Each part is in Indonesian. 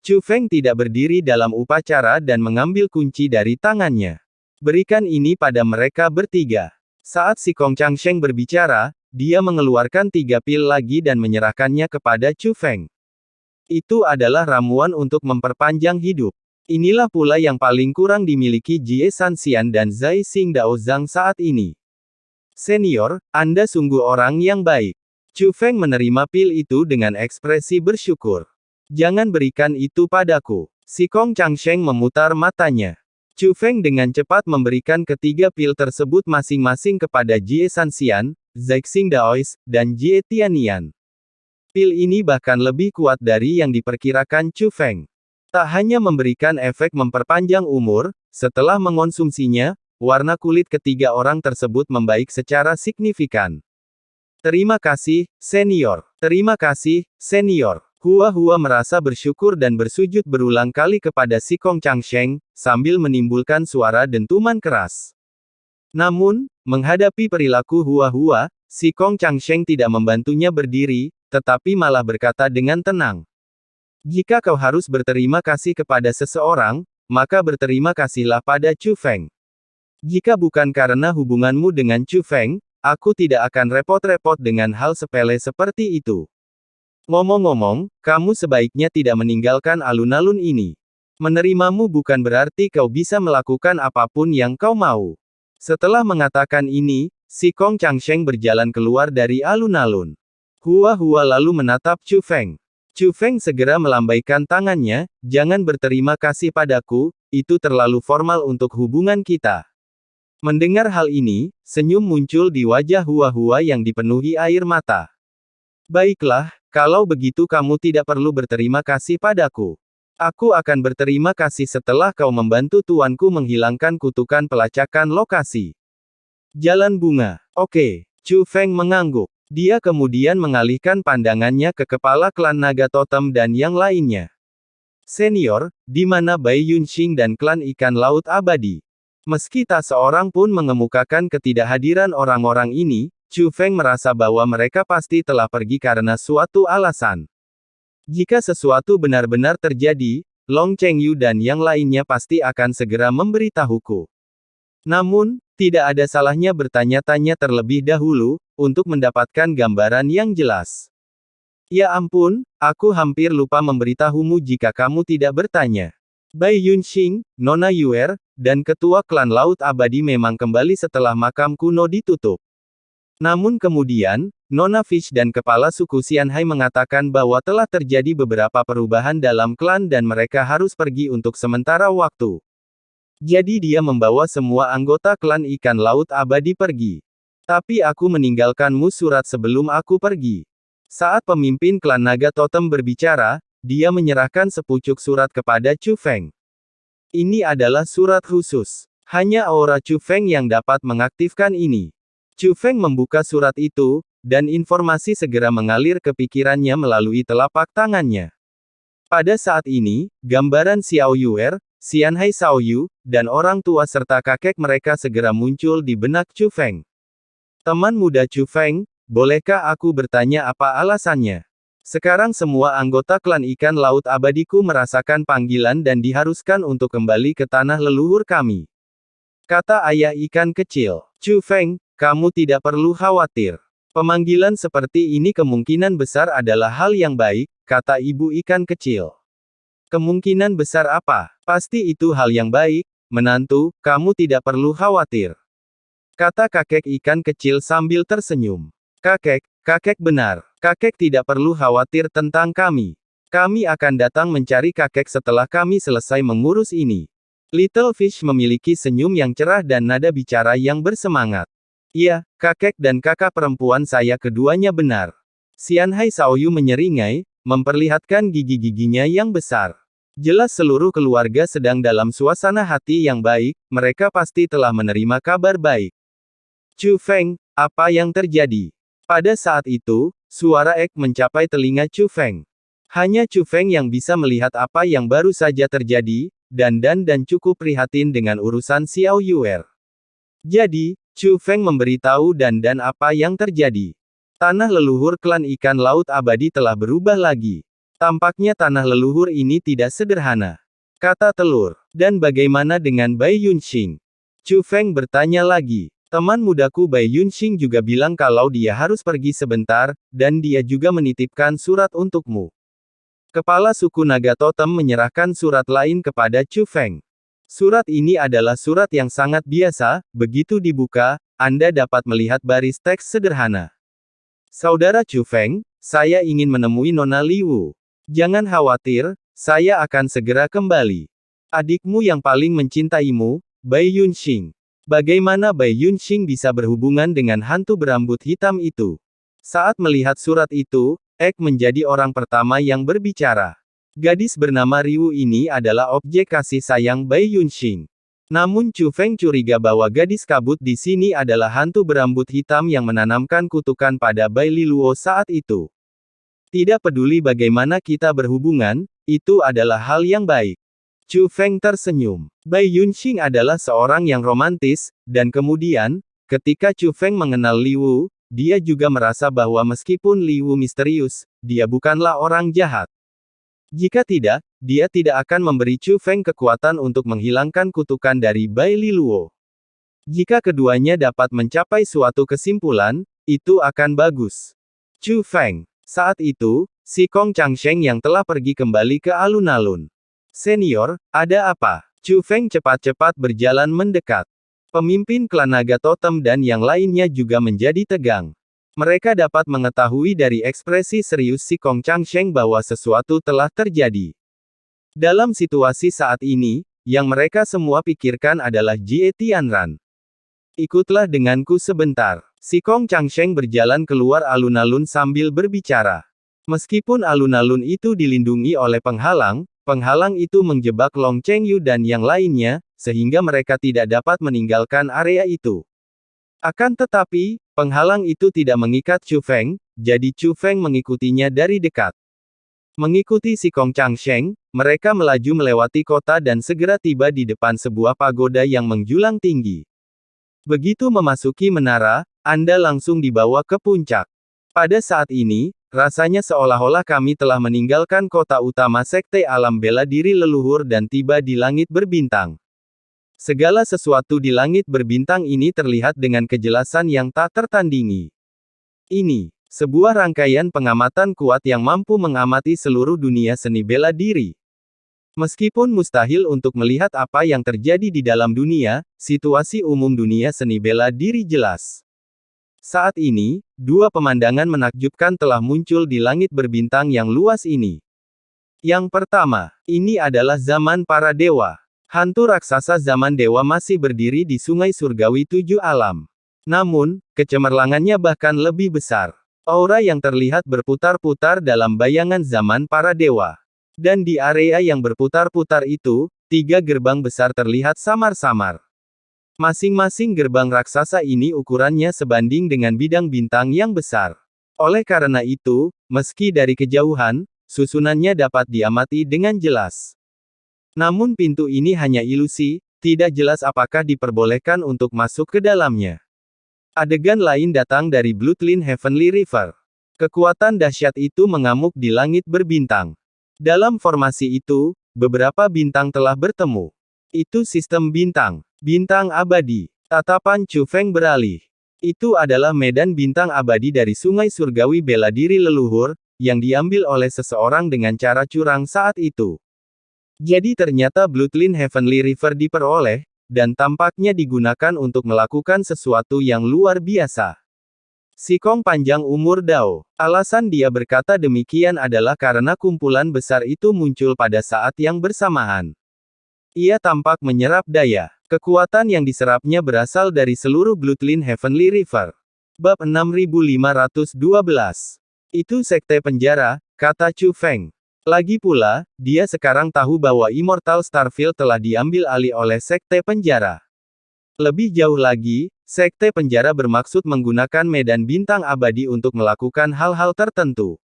Chu Feng tidak berdiri dalam upacara dan mengambil kunci dari tangannya. Berikan ini pada mereka bertiga. Saat si Kong Changsheng berbicara, dia mengeluarkan 3 pil lagi dan menyerahkannya kepada Chu Feng. Itu adalah ramuan untuk memperpanjang hidup. Inilah pula yang paling kurang dimiliki Jie Sanxian dan Zai Xing Dao Zhang saat ini. Senior, Anda sungguh orang yang baik. Chu Feng menerima pil itu dengan ekspresi bersyukur. Jangan berikan itu padaku. Si Kong Changsheng memutar matanya. Chu Feng dengan cepat memberikan ketiga pil tersebut masing-masing kepada Jie Sanxian, Zai Xing Daois, dan Jie Tianian. Pil ini bahkan lebih kuat dari yang diperkirakan Chu Feng. Tak hanya memberikan efek memperpanjang umur, setelah mengonsumsinya, warna kulit ketiga orang tersebut membaik secara signifikan. Terima kasih, senior. Terima kasih, senior. Hua merasa bersyukur dan bersujud berulang kali kepada si Kong Changsheng, sambil menimbulkan suara dentuman keras. Namun, menghadapi perilaku Hua, si Kong Changsheng tidak membantunya berdiri, tetapi malah berkata dengan tenang. Jika kau harus berterima kasih kepada seseorang, maka berterima kasihlah pada Chu Feng. Jika bukan karena hubunganmu dengan Chu Feng, aku tidak akan repot-repot dengan hal sepele seperti itu. Ngomong-ngomong, kamu sebaiknya tidak meninggalkan alun-alun ini. Menerimamu bukan berarti kau bisa melakukan apapun yang kau mau. Setelah mengatakan ini, si Kong Changsheng berjalan keluar dari alun-alun. Hua lalu menatap Chu Feng. Chu Feng segera melambaikan tangannya, jangan berterima kasih padaku, itu terlalu formal untuk hubungan kita. Mendengar hal ini, senyum muncul di wajah Hua yang dipenuhi air mata. Baiklah, kalau begitu kamu tidak perlu berterima kasih padaku. Aku akan berterima kasih setelah kau membantu tuanku menghilangkan kutukan pelacakan lokasi. Jalan bunga. Oke. Chu Feng mengangguk. Dia kemudian mengalihkan pandangannya ke kepala klan naga totem dan yang lainnya. Senior, di mana Bai Yunxing dan klan ikan laut abadi? Meski tak seorang pun mengemukakan ketidakhadiran orang-orang ini, Chu Feng merasa bahwa mereka pasti telah pergi karena suatu alasan. Jika sesuatu benar-benar terjadi, Long Chengyu dan yang lainnya pasti akan segera memberitahuku. Namun, tidak ada salahnya bertanya-tanya terlebih dahulu, untuk mendapatkan gambaran yang jelas. Ya ampun, aku hampir lupa memberitahumu jika kamu tidak bertanya. Bai Yunxing, Nona Yuer, dan ketua klan Laut Abadi memang kembali setelah makam kuno ditutup. Namun kemudian, Nona Fish dan kepala suku Xianhai mengatakan bahwa telah terjadi beberapa perubahan dalam klan dan mereka harus pergi untuk sementara waktu. Jadi dia membawa semua anggota klan ikan laut abadi pergi. Tapi aku meninggalkanmu surat sebelum aku pergi. Saat pemimpin klan naga totem berbicara, dia menyerahkan sepucuk surat kepada Chu Feng. Ini adalah surat khusus. Hanya aura Chu Feng yang dapat mengaktifkan ini. Chu Feng membuka surat itu, dan informasi segera mengalir ke pikirannya melalui telapak tangannya. Pada saat ini, gambaran Xiao Yuer, Xianhai Xiaoyu, dan orang tua serta kakek mereka segera muncul di benak Chu Feng. Teman muda Chu Feng, bolehkah aku bertanya apa alasannya? Sekarang semua anggota klan ikan laut abadiku merasakan panggilan dan diharuskan untuk kembali ke tanah leluhur kami. Kata ayah ikan kecil. Chu Feng, kamu tidak perlu khawatir. Pemanggilan seperti ini kemungkinan besar adalah hal yang baik, kata ibu ikan kecil. Kemungkinan besar apa? Pasti itu hal yang baik, menantu, kamu tidak perlu khawatir. Kata kakek ikan kecil sambil tersenyum. Kakek benar. Kakek tidak perlu khawatir tentang kami. Kami akan datang mencari kakek setelah kami selesai mengurus ini. Little Fish memiliki senyum yang cerah dan nada bicara yang bersemangat. Iya, kakek dan kakak perempuan saya keduanya benar. Xianhai Xiaoyu menyeringai, memperlihatkan gigi-giginya yang besar. Jelas seluruh keluarga sedang dalam suasana hati yang baik, mereka pasti telah menerima kabar baik. Chu Feng, apa yang terjadi? Pada saat itu, suara Ek mencapai telinga Chu Feng. Hanya Chu Feng yang bisa melihat apa yang baru saja terjadi, dan cukup prihatin dengan urusan Xiao Yuer. Jadi, Chu Feng memberitahu dan apa yang terjadi. Tanah leluhur klan ikan laut abadi telah berubah lagi. Tampaknya tanah leluhur ini tidak sederhana. Kata telur. Dan bagaimana dengan Bai Yunxing? Chu Feng bertanya lagi. Teman mudaku Bai Yunxing juga bilang kalau dia harus pergi sebentar, dan dia juga menitipkan surat untukmu. Kepala suku naga totem menyerahkan surat lain kepada Chu Feng. Surat ini adalah surat yang sangat biasa, begitu dibuka, Anda dapat melihat baris teks sederhana. Saudara Chu Feng, saya ingin menemui Nona Liu. Jangan khawatir, saya akan segera kembali. Adikmu yang paling mencintaimu, Bai Yunxing. Bagaimana Bai Yunxing bisa berhubungan dengan hantu berambut hitam itu? Saat melihat surat itu, Ek menjadi orang pertama yang berbicara. Gadis bernama Ryu ini adalah objek kasih sayang Bai Yunxing. Namun Chu Feng curiga bahwa gadis kabut di sini adalah hantu berambut hitam yang menanamkan kutukan pada Bai Liluo saat itu. Tidak peduli bagaimana kita berhubungan, itu adalah hal yang baik. Chu Feng tersenyum. Bai Yunxing adalah seorang yang romantis, dan kemudian, ketika Chu Feng mengenal Liu, dia juga merasa bahwa meskipun Liu misterius, dia bukanlah orang jahat. Jika tidak, dia tidak akan memberi Chu Feng kekuatan untuk menghilangkan kutukan dari Bai Liluo. Jika keduanya dapat mencapai suatu kesimpulan, itu akan bagus. Chu Feng. Saat itu, si Kong Changsheng yang telah pergi kembali ke alun-alun. Senior, ada apa? Chu Feng cepat-cepat berjalan mendekat. Pemimpin klan naga totem dan yang lainnya juga menjadi tegang. Mereka dapat mengetahui dari ekspresi serius si Kong Changsheng bahwa sesuatu telah terjadi. Dalam situasi saat ini, yang mereka semua pikirkan adalah Jie Tianran. Ikutlah denganku sebentar. Si Kong Changsheng berjalan keluar alun-alun sambil berbicara. Meskipun alun-alun itu dilindungi oleh penghalang, penghalang itu menjebak Long Chengyu dan yang lainnya, sehingga mereka tidak dapat meninggalkan area itu. Akan tetapi, penghalang itu tidak mengikat Chu Feng, jadi Chu Feng mengikutinya dari dekat. Mengikuti si Kong Changsheng, mereka melaju melewati kota dan segera tiba di depan sebuah pagoda yang menjulang tinggi. Begitu memasuki menara, Anda langsung dibawa ke puncak. Pada saat ini, rasanya seolah-olah kami telah meninggalkan kota utama Sekte Alam Bela Diri Leluhur dan tiba di langit berbintang. Segala sesuatu di langit berbintang ini terlihat dengan kejelasan yang tak tertandingi. Ini, sebuah rangkaian pengamatan kuat yang mampu mengamati seluruh dunia seni bela diri. Meskipun mustahil untuk melihat apa yang terjadi di dalam dunia, situasi umum dunia seni bela diri jelas. Saat ini, dua pemandangan menakjubkan telah muncul di langit berbintang yang luas ini. Yang pertama, ini adalah zaman para dewa. Hantu raksasa zaman dewa masih berdiri di sungai surgawi tujuh alam. Namun, kecemerlangannya bahkan lebih besar. Aura yang terlihat berputar-putar dalam bayangan zaman para dewa. Dan di area yang berputar-putar itu, tiga gerbang besar terlihat samar-samar. Masing-masing gerbang raksasa ini ukurannya sebanding dengan bidang bintang yang besar. Oleh karena itu, meski dari kejauhan, susunannya dapat diamati dengan jelas. Namun pintu ini hanya ilusi, tidak jelas apakah diperbolehkan untuk masuk ke dalamnya. Adegan lain datang dari Bloodline Heavenly River. Kekuatan dahsyat itu mengamuk di langit berbintang. Dalam formasi itu, beberapa bintang telah bertemu. Itu sistem bintang. Bintang abadi. Tatapan Chu Feng beralih. Itu adalah medan bintang abadi dari sungai surgawi bela diri leluhur, yang diambil oleh seseorang dengan cara curang saat itu. Jadi ternyata Bloodline Heavenly River diperoleh, dan tampaknya digunakan untuk melakukan sesuatu yang luar biasa. Si Kong panjang umur Dao. Alasan dia berkata demikian adalah karena kumpulan besar itu muncul pada saat yang bersamaan. Ia tampak menyerap daya. Kekuatan yang diserapnya berasal dari seluruh Bloodline Heavenly River. Bab 6512. Itu sekte penjara, kata Chu Feng. Lagi pula, dia sekarang tahu bahwa Immortal Starfield telah diambil alih oleh sekte penjara. Lebih jauh lagi, sekte penjara bermaksud menggunakan medan bintang abadi untuk melakukan hal-hal tertentu.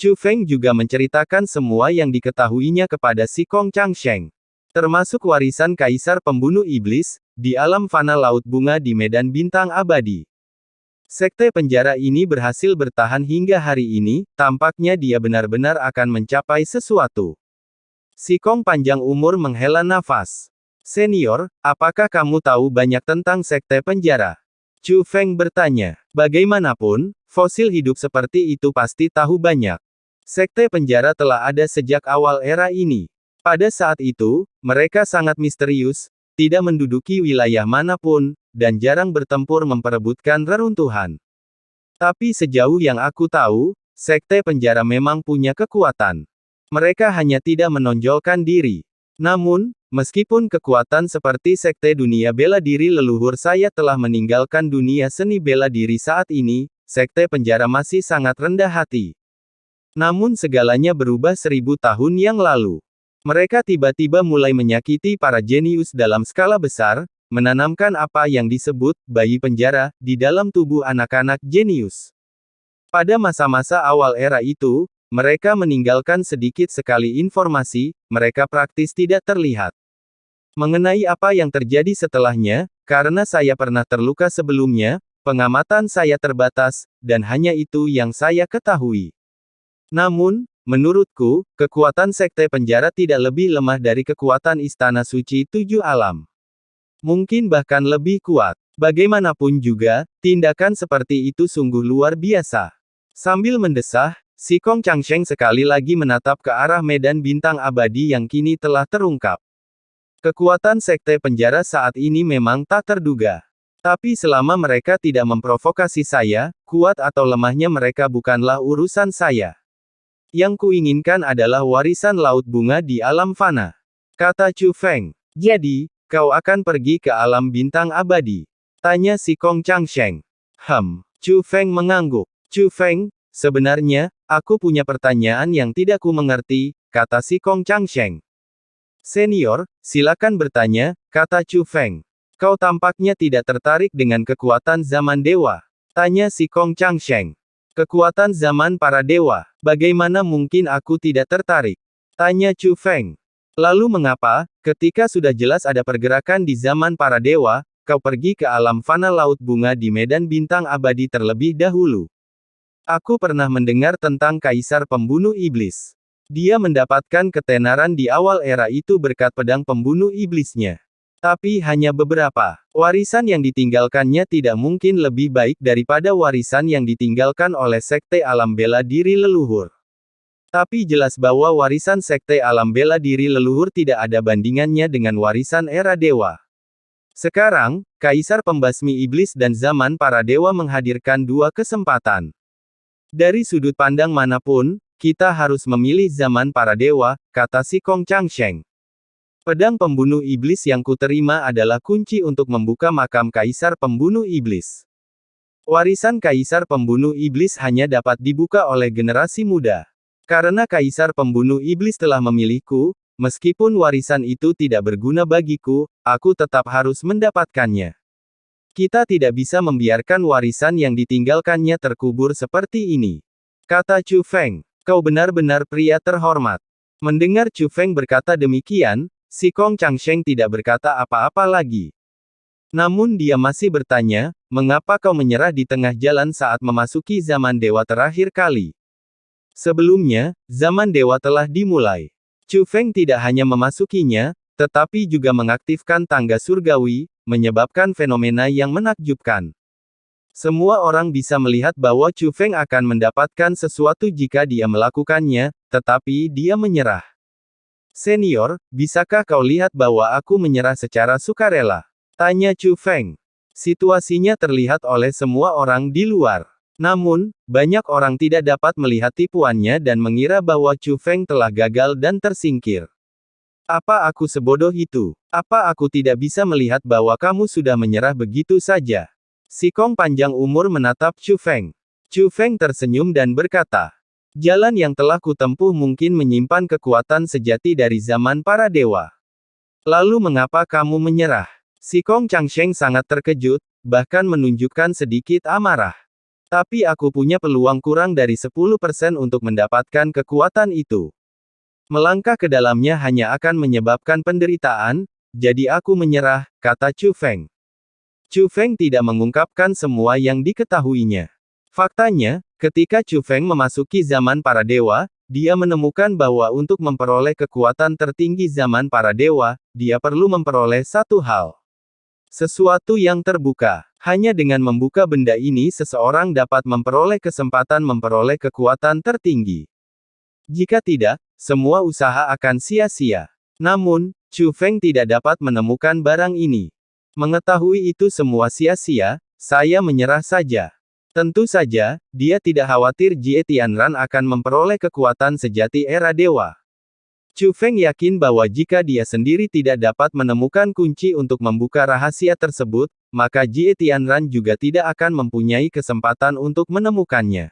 Chu Feng juga menceritakan semua yang diketahuinya kepada si Kong Changsheng. Termasuk warisan Kaisar Pembunuh Iblis, di alam fana Laut Bunga di medan bintang abadi. Sekte penjara ini berhasil bertahan hingga hari ini, tampaknya dia benar-benar akan mencapai sesuatu. Si Kong panjang umur menghela nafas. Senior, apakah kamu tahu banyak tentang sekte penjara? Chu Feng bertanya. Bagaimanapun, fosil hidup seperti itu pasti tahu banyak. Sekte penjara telah ada sejak awal era ini. Pada saat itu, mereka sangat misterius, tidak menduduki wilayah manapun, dan jarang bertempur memperebutkan reruntuhan. Tapi sejauh yang aku tahu, sekte penjara memang punya kekuatan. Mereka hanya tidak menonjolkan diri. Namun, meskipun kekuatan seperti sekte dunia bela diri leluhur saya telah meninggalkan dunia seni bela diri saat ini, sekte penjara masih sangat rendah hati. Namun segalanya berubah 1000 tahun yang lalu. Mereka tiba-tiba mulai menyakiti para jenius dalam skala besar, menanamkan apa yang disebut bayi penjara di dalam tubuh anak-anak jenius. Pada masa-masa awal era itu, mereka meninggalkan sedikit sekali informasi, mereka praktis tidak terlihat. Mengenai apa yang terjadi setelahnya, karena saya pernah terluka sebelumnya, pengamatan saya terbatas, dan hanya itu yang saya ketahui. Namun, menurutku, kekuatan sekte penjara tidak lebih lemah dari kekuatan istana suci 7 alam. Mungkin bahkan lebih kuat. Bagaimanapun juga, tindakan seperti itu sungguh luar biasa. Sambil mendesah, si Kong Changsheng sekali lagi menatap ke arah medan bintang abadi yang kini telah terungkap. Kekuatan sekte penjara saat ini memang tak terduga. Tapi selama mereka tidak memprovokasi saya, kuat atau lemahnya mereka bukanlah urusan saya. Yang kuinginkan adalah warisan laut bunga di alam fana. Kata Chu Feng. Jadi, kau akan pergi ke alam bintang abadi? Tanya si Kong Changsheng. Chu Feng mengangguk. Chu Feng, sebenarnya, aku punya pertanyaan yang tidak ku mengerti, kata si Kong Changsheng. Senior, silakan bertanya, kata Chu Feng. Kau tampaknya tidak tertarik dengan kekuatan zaman dewa. Tanya si Kong Changsheng. Kekuatan zaman para dewa, bagaimana mungkin aku tidak tertarik? Tanya Chu Feng. Lalu mengapa, ketika sudah jelas ada pergerakan di zaman para dewa, kau pergi ke alam fana laut bunga di medan bintang abadi terlebih dahulu? Aku pernah mendengar tentang Kaisar Pembunuh Iblis. Dia mendapatkan ketenaran di awal era itu berkat pedang pembunuh iblisnya. Tapi hanya beberapa. Warisan yang ditinggalkannya tidak mungkin lebih baik daripada warisan yang ditinggalkan oleh sekte alam bela diri leluhur. Tapi jelas bahwa warisan sekte alam bela diri leluhur tidak ada bandingannya dengan warisan era dewa. Sekarang, Kaisar Pembasmi Iblis dan zaman para dewa menghadirkan dua kesempatan. Dari sudut pandang manapun, kita harus memilih zaman para dewa, kata si Kong Changsheng. Pedang pembunuh iblis yang kuterima adalah kunci untuk membuka makam Kaisar Pembunuh Iblis. Warisan Kaisar Pembunuh Iblis hanya dapat dibuka oleh generasi muda. Karena Kaisar Pembunuh Iblis telah memilihku, meskipun warisan itu tidak berguna bagiku, aku tetap harus mendapatkannya. Kita tidak bisa membiarkan warisan yang ditinggalkannya terkubur seperti ini. Kata Chu Feng, kau benar-benar pria terhormat. Mendengar Chu Feng berkata demikian, si Kong Changsheng tidak berkata apa-apa lagi. Namun dia masih bertanya, mengapa kau menyerah di tengah jalan saat memasuki zaman dewa terakhir kali? Sebelumnya, zaman dewa telah dimulai. Chu Feng tidak hanya memasukinya, tetapi juga mengaktifkan tangga surgawi, menyebabkan fenomena yang menakjubkan. Semua orang bisa melihat bahwa Chu Feng akan mendapatkan sesuatu jika dia melakukannya, tetapi dia menyerah. Senior, bisakah kau lihat bahwa aku menyerah secara sukarela? Tanya Chu Feng. Situasinya terlihat oleh semua orang di luar. Namun, banyak orang tidak dapat melihat tipuannya dan mengira bahwa Chu Feng telah gagal dan tersingkir. Apa aku sebodoh itu? Apa aku tidak bisa melihat bahwa kamu sudah menyerah begitu saja? Si Kong panjang umur menatap Chu Feng. Chu Feng tersenyum dan berkata, jalan yang telah kutempuh mungkin menyimpan kekuatan sejati dari zaman para dewa. Lalu mengapa kamu menyerah? Si Kong Changsheng sangat terkejut, bahkan menunjukkan sedikit amarah. Tapi aku punya peluang kurang dari 10% untuk mendapatkan kekuatan itu. Melangkah ke dalamnya hanya akan menyebabkan penderitaan, jadi aku menyerah, kata Chu Feng. Chu Feng tidak mengungkapkan semua yang diketahuinya. Faktanya, ketika Chu Feng memasuki zaman para dewa, dia menemukan bahwa untuk memperoleh kekuatan tertinggi zaman para dewa, dia perlu memperoleh satu hal. Sesuatu yang terbuka. Hanya dengan membuka benda ini seseorang dapat memperoleh kesempatan memperoleh kekuatan tertinggi. Jika tidak, semua usaha akan sia-sia. Namun, Chu Feng tidak dapat menemukan barang ini. Mengetahui itu semua sia-sia, saya menyerah saja. Tentu saja, dia tidak khawatir Jie Tianran akan memperoleh kekuatan sejati era dewa. Chu Feng yakin bahwa jika dia sendiri tidak dapat menemukan kunci untuk membuka rahasia tersebut, maka Jie Tianran juga tidak akan mempunyai kesempatan untuk menemukannya.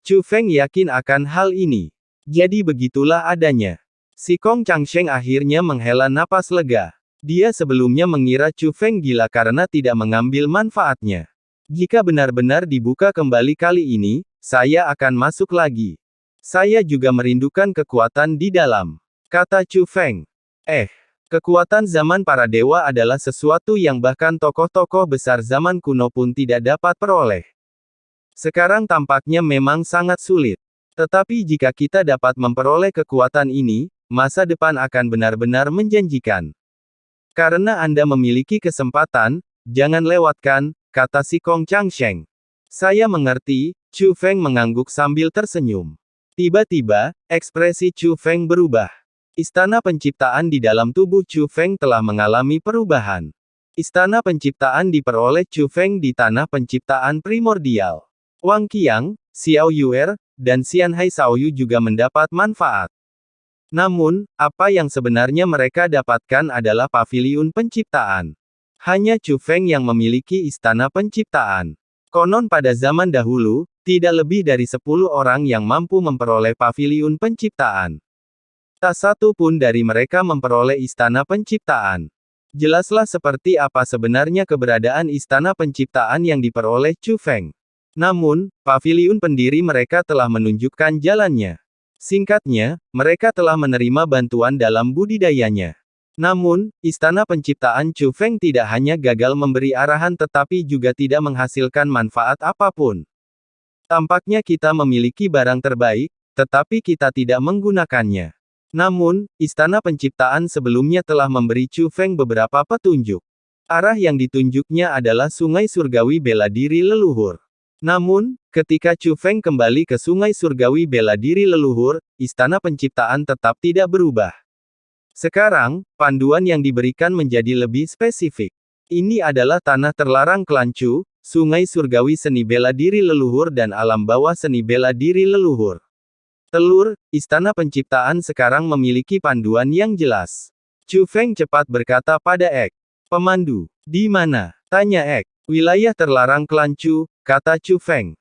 Chu Feng yakin akan hal ini. Jadi begitulah adanya. Si Kong Changsheng akhirnya menghela napas lega. Dia sebelumnya mengira Chu Feng gila karena tidak mengambil manfaatnya. Jika benar-benar dibuka kembali kali ini, saya akan masuk lagi. Saya juga merindukan kekuatan di dalam, kata Chu Feng. Kekuatan zaman para dewa adalah sesuatu yang bahkan tokoh-tokoh besar zaman kuno pun tidak dapat peroleh. Sekarang tampaknya memang sangat sulit. Tetapi jika kita dapat memperoleh kekuatan ini, masa depan akan benar-benar menjanjikan. Karena Anda memiliki kesempatan, jangan lewatkan, kata si Kong Changsheng. Saya mengerti, Chu Feng mengangguk sambil tersenyum. Tiba-tiba, ekspresi Chu Feng berubah. Istana penciptaan di dalam tubuh Chu Feng telah mengalami perubahan. Istana penciptaan diperoleh Chu Feng di tanah penciptaan primordial. Wang Qiang, Xiao Yuer, dan Xian Hai Shaoyu juga mendapat manfaat. Namun, apa yang sebenarnya mereka dapatkan adalah paviliun penciptaan. Hanya Chu Feng yang memiliki istana penciptaan. Konon pada zaman dahulu, tidak lebih dari 10 orang yang mampu memperoleh paviliun penciptaan. Tak satu pun dari mereka memperoleh istana penciptaan. Jelaslah seperti apa sebenarnya keberadaan istana penciptaan yang diperoleh Chu Feng. Namun, paviliun pendiri mereka telah menunjukkan jalannya. Singkatnya, mereka telah menerima bantuan dalam budidayanya. Namun, istana penciptaan Chu Feng tidak hanya gagal memberi arahan tetapi juga tidak menghasilkan manfaat apapun. Tampaknya kita memiliki barang terbaik, tetapi kita tidak menggunakannya. Namun, istana penciptaan sebelumnya telah memberi Chu Feng beberapa petunjuk. Arah yang ditunjuknya adalah Sungai Surgawi Bela Diri Leluhur. Namun, ketika Chu Feng kembali ke Sungai Surgawi Bela Diri Leluhur, istana penciptaan tetap tidak berubah. Sekarang, panduan yang diberikan menjadi lebih spesifik. Ini adalah tanah terlarang klan Chu, Sungai Surgawi Seni Bela Diri Leluhur dan alam bawah Seni Bela Diri Leluhur. Telur, istana penciptaan sekarang memiliki panduan yang jelas. Chu Feng cepat berkata pada Ek. Pemandu, di mana? Tanya Ek. Wilayah terlarang klan Chu, kata Chu Feng.